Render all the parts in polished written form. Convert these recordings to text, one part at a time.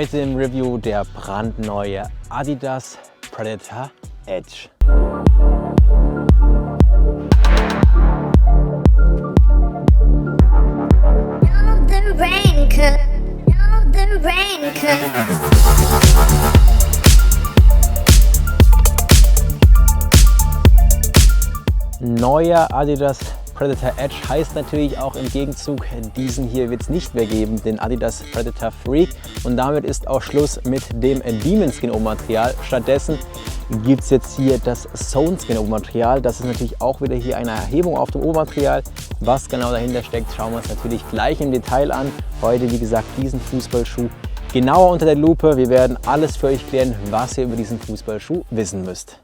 Heute im Review der brandneue Adidas Predator Edge. Neuer Adidas Predator Edge heißt natürlich auch im Gegenzug, diesen hier wird es nicht mehr geben, den Adidas Predator Freak. Und damit ist auch Schluss mit dem Demon Skin Obermaterial. Stattdessen gibt es jetzt hier das Zone Skin Obermaterial. Das ist natürlich auch wieder hier eine Erhebung auf dem Obermaterial. Was genau dahinter steckt, schauen wir uns natürlich gleich im Detail an. Heute, wie gesagt, diesen Fußballschuh genauer unter der Lupe. Wir werden alles für euch klären, was ihr über diesen Fußballschuh wissen müsst.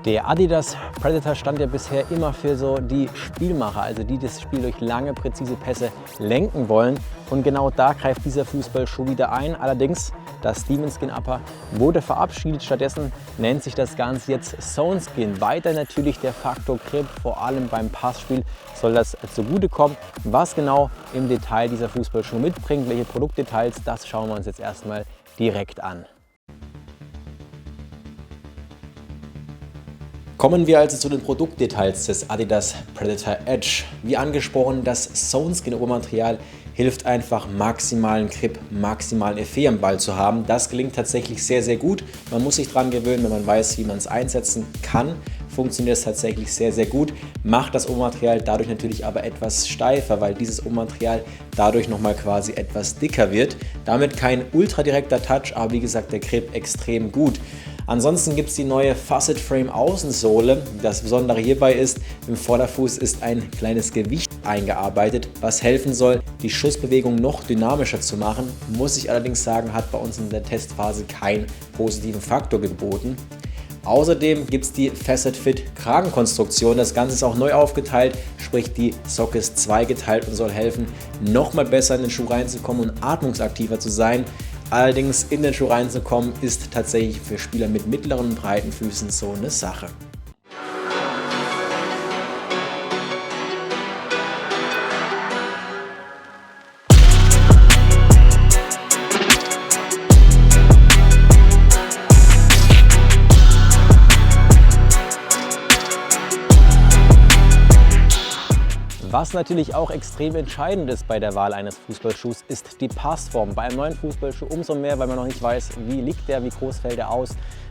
Der Adidas Predator stand ja bisher immer für so die Spielmacher, also die das Spiel durch lange, präzise Pässe lenken wollen. Und genau da greift dieser Fußballschuh wieder ein. Allerdings, das Demon Skin Upper wurde verabschiedet. Stattdessen nennt sich das Ganze jetzt Zone Skin. Weiter natürlich der Faktor Grip, vor allem beim Passspiel soll das zugutekommen. Was genau im Detail dieser Fußballschuh mitbringt, welche Produktdetails, das schauen wir uns jetzt erstmal direkt an. Kommen wir also zu den Produktdetails des Adidas Predator Edge. Wie angesprochen, das Zone Skin Obermaterial hilft einfach, maximalen Grip, maximalen Effet am Ball zu haben. Das gelingt tatsächlich sehr, sehr gut. Man muss sich daran gewöhnen, wenn man weiß, wie man es einsetzen kann. Funktioniert es tatsächlich sehr, sehr gut. Macht das Obermaterial dadurch natürlich aber etwas steifer, weil dieses Obermaterial dadurch nochmal quasi etwas dicker wird. Damit kein ultra direkter Touch, aber wie gesagt, der Grip extrem gut. Ansonsten gibt es die neue Facet Frame Außensohle. Das Besondere hierbei ist, im Vorderfuß ist ein kleines Gewicht eingearbeitet, was helfen soll, die Schussbewegung noch dynamischer zu machen. Muss ich allerdings sagen, hat bei uns in der Testphase keinen positiven Faktor geboten. Außerdem gibt es die Facet Fit Kragenkonstruktion. Das Ganze ist auch neu aufgeteilt, sprich die Socke ist zweigeteilt und soll helfen, nochmal besser in den Schuh reinzukommen und atmungsaktiver zu sein. Allerdings in den Schuh reinzukommen ist tatsächlich für Spieler mit mittleren und breiten Füßen so eine Sache. Was natürlich auch extrem entscheidend ist bei der Wahl eines Fußballschuhs, ist die Passform. Bei einem neuen Fußballschuh umso mehr, weil man noch nicht weiß, wie liegt der, wie groß fällt er aus,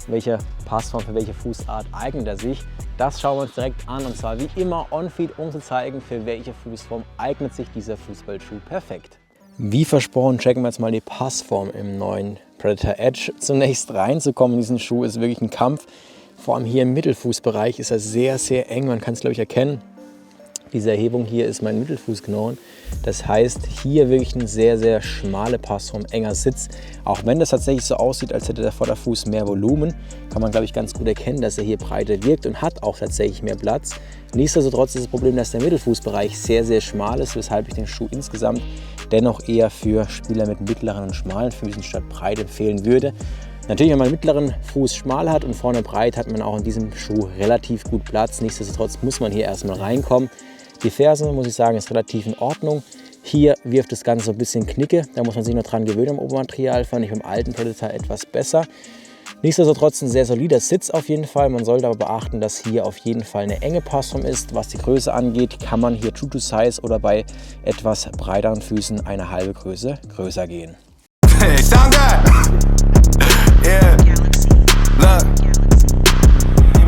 welche Passform für welche Fußart eignet er sich. Das schauen wir uns direkt an und zwar wie immer on-feed, um zu zeigen, für welche Fußform eignet sich dieser Fußballschuh perfekt. Wie versprochen, checken wir jetzt mal die Passform im neuen Predator Edge. Zunächst reinzukommen in diesen Schuh ist wirklich ein Kampf. Vor allem hier im Mittelfußbereich ist er sehr, sehr eng, man kann es glaube ich erkennen. Diese Erhebung hier ist mein Mittelfußknochen. Das heißt, hier wirklich eine sehr, sehr schmale Passform, enger Sitz. Auch wenn das tatsächlich so aussieht, als hätte der Vorderfuß mehr Volumen, kann man, glaube ich, ganz gut erkennen, dass er hier breiter wirkt und hat auch tatsächlich mehr Platz. Nichtsdestotrotz ist das Problem, dass der Mittelfußbereich sehr, sehr schmal ist, weshalb ich den Schuh insgesamt dennoch eher für Spieler mit mittleren und schmalen Füßen statt breit empfehlen würde. Natürlich, wenn man einen mittleren Fuß schmal hat und vorne breit, hat man auch in diesem Schuh relativ gut Platz. Nichtsdestotrotz muss man hier erstmal reinkommen. Die Ferse, muss ich sagen, ist relativ in Ordnung. Hier wirft das Ganze so ein bisschen Knicke. Da muss man sich noch dran gewöhnen am Obermaterial. Fand ich beim alten Predator etwas besser. Nichtsdestotrotz ein sehr solider Sitz auf jeden Fall. Man sollte aber beachten, dass hier auf jeden Fall eine enge Passform ist. Was die Größe angeht, kann man hier True to Size oder bei etwas breiteren Füßen eine halbe Größe größer gehen. Hey, sound good. Yeah. Look.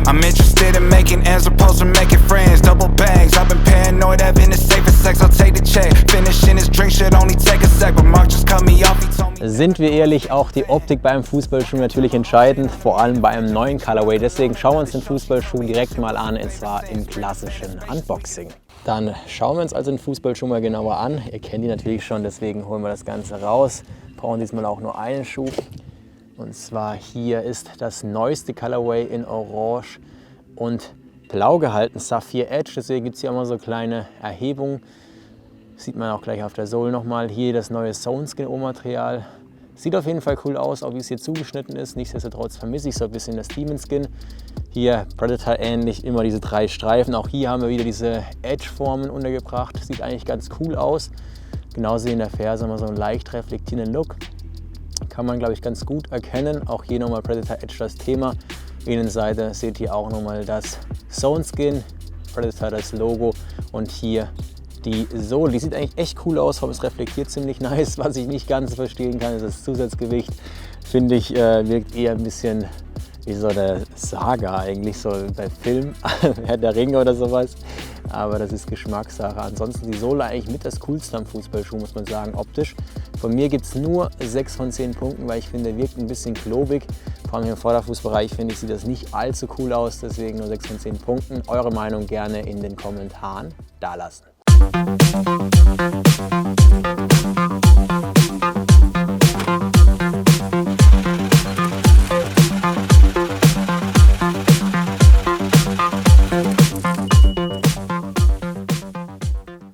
I'm interested in making as opposed to making friends. Double bags, I've been paranoid, having the safest sex. I'll take the check. Finishing his drink should only take a sec, but Mark just cut me off. He told me. Sind wir ehrlich, auch die Optik beim Fußballschuh natürlich entscheidend, vor allem bei einem neuen Colorway. Deswegen schauen wir uns den Fußballschuh direkt mal an, und zwar im klassischen Unboxing. Dann schauen wir uns also den Fußballschuh mal genauer an. Ihr kennt ihn natürlich schon, deswegen holen wir das Ganze raus. Brauchen diesmal auch nur einen Schuh. Und zwar hier ist das neueste Colorway in Orange und Blau gehalten, Saphir Edge. Deswegen gibt es hier immer so kleine Erhebungen. Sieht man auch gleich auf der Sohle nochmal. Hier das neue Zone Skin O-Material. Sieht auf jeden Fall cool aus, auch wie es hier zugeschnitten ist. Nichtsdestotrotz vermisse ich so ein bisschen das Demon Skin. Hier Predator ähnlich, immer diese 3 Streifen. Auch hier haben wir wieder diese Edge-Formen untergebracht. Sieht eigentlich ganz cool aus. Genauso in der Ferse haben wir so einen leicht reflektierenden Look. Kann man, glaube ich, ganz gut erkennen. Auch hier nochmal Predator Edge das Thema. Innenseite seht ihr auch nochmal das Zone Skin, Predator das Logo und hier die Sohle. Die sieht eigentlich echt cool aus, aber es reflektiert ziemlich nice. Was ich nicht ganz verstehen kann, ist das Zusatzgewicht. Finde ich, wirkt eher ein bisschen wie so eine Saga eigentlich, so bei Film, Herr der Ringe oder sowas. Aber das ist Geschmackssache. Ansonsten die Sohle eigentlich mit das coolste am Fußballschuh, muss man sagen, optisch. Von mir gibt es nur 6 von 10 Punkten, weil ich finde, wirkt ein bisschen klobig. Vor allem hier im Vorderfußbereich finde ich, sieht das nicht allzu cool aus, deswegen nur 6 von 10 Punkten. Eure Meinung gerne in den Kommentaren dalassen.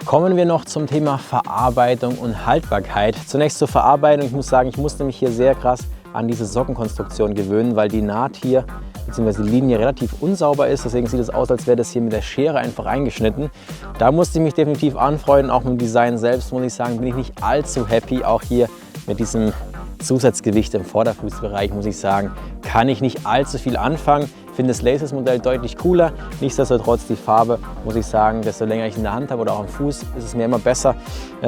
Kommen wir noch zum Thema Verarbeitung und Haltbarkeit. Zunächst zur Verarbeitung. Ich muss sagen, ich musste mich hier sehr krass an diese Sockenkonstruktion gewöhnen, weil die Naht hier bzw. die Linie relativ unsauber ist. Deswegen sieht es aus, als wäre das hier mit der Schere einfach eingeschnitten. Da musste ich mich definitiv anfreunden. Auch mit dem Design selbst, muss ich sagen, bin ich nicht allzu happy. Auch hier mit diesem Zusatzgewicht im Vorderfußbereich, muss ich sagen, kann ich nicht allzu viel anfangen. Ich finde das Laces-Modell deutlich cooler. Nichtsdestotrotz die Farbe, muss ich sagen, desto länger ich in der Hand habe oder auch am Fuß, ist es mir immer besser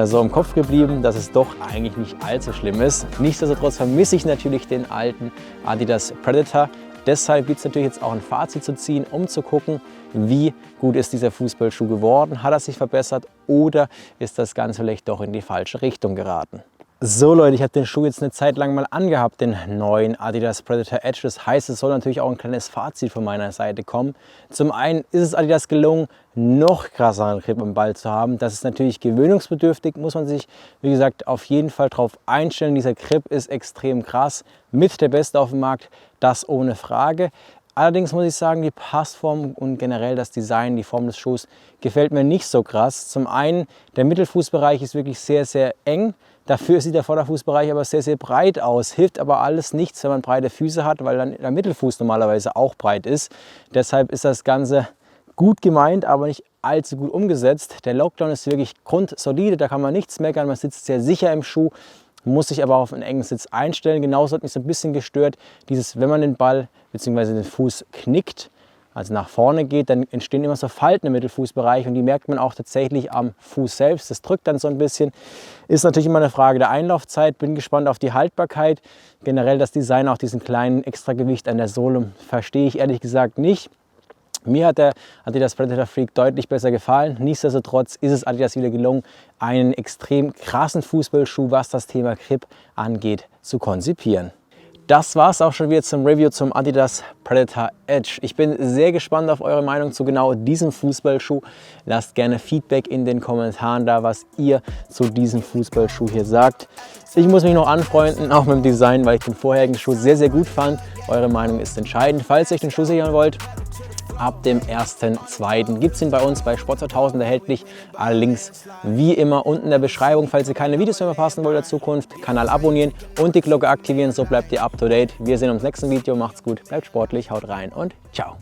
so im Kopf geblieben, dass es doch eigentlich nicht allzu schlimm ist. Nichtsdestotrotz vermisse ich natürlich den alten Adidas Predator. Deshalb gibt es natürlich jetzt auch ein Fazit zu ziehen, um zu gucken, wie gut ist dieser Fußballschuh geworden. Hat er sich verbessert oder ist das Ganze vielleicht doch in die falsche Richtung geraten? So Leute, ich habe den Schuh jetzt eine Zeit lang mal angehabt, den neuen Adidas Predator Edge. Das heißt, es soll natürlich auch ein kleines Fazit von meiner Seite kommen. Zum einen ist es Adidas gelungen, noch krasseren Grip am Ball zu haben. Das ist natürlich gewöhnungsbedürftig, muss man sich, wie gesagt, auf jeden Fall drauf einstellen. Dieser Grip ist extrem krass, mit der beste auf dem Markt, das ohne Frage. Allerdings muss ich sagen, die Passform und generell das Design, die Form des Schuhs gefällt mir nicht so krass. Zum einen, der Mittelfußbereich ist wirklich sehr, sehr eng. Dafür sieht der Vorderfußbereich aber sehr, sehr breit aus. Hilft aber alles nichts, wenn man breite Füße hat, weil dann der Mittelfuß normalerweise auch breit ist. Deshalb ist das Ganze gut gemeint, aber nicht allzu gut umgesetzt. Der Lockdown ist wirklich grundsolide, da kann man nichts meckern. Man sitzt sehr sicher im Schuh, muss sich aber auf einen engen Sitz einstellen. Genauso hat mich so ein bisschen gestört, wenn man den Ball bzw. den Fuß knickt, also nach vorne geht, dann entstehen immer so Falten im Mittelfußbereich und die merkt man auch tatsächlich am Fuß selbst. Das drückt dann so ein bisschen. Ist natürlich immer eine Frage der Einlaufzeit. Bin gespannt auf die Haltbarkeit. Generell das Design, auch diesen kleinen Extragewicht an der Sohle, verstehe ich ehrlich gesagt nicht. Mir hat der Adidas Predator Freak deutlich besser gefallen. Nichtsdestotrotz ist es Adidas wieder gelungen, einen extrem krassen Fußballschuh, was das Thema Grip angeht, zu konzipieren. Das war es auch schon wieder zum Review zum Adidas Predator Edge. Ich bin sehr gespannt auf eure Meinung zu genau diesem Fußballschuh. Lasst gerne Feedback in den Kommentaren da, was ihr zu diesem Fußballschuh hier sagt. Ich muss mich noch anfreunden, auch mit dem Design, weil ich den vorherigen Schuh sehr, sehr gut fand. Eure Meinung ist entscheidend. Falls ihr euch den Schuh sichern wollt, ab dem 1.2. gibt es ihn bei uns bei Sport 2000 erhältlich. Alle Links wie immer unten in der Beschreibung. Falls ihr keine Videos mehr verpassen wollt in der Zukunft, Kanal abonnieren und die Glocke aktivieren, so bleibt ihr up to date. Wir sehen uns im nächsten Video. Macht's gut, bleibt sportlich, haut rein und ciao.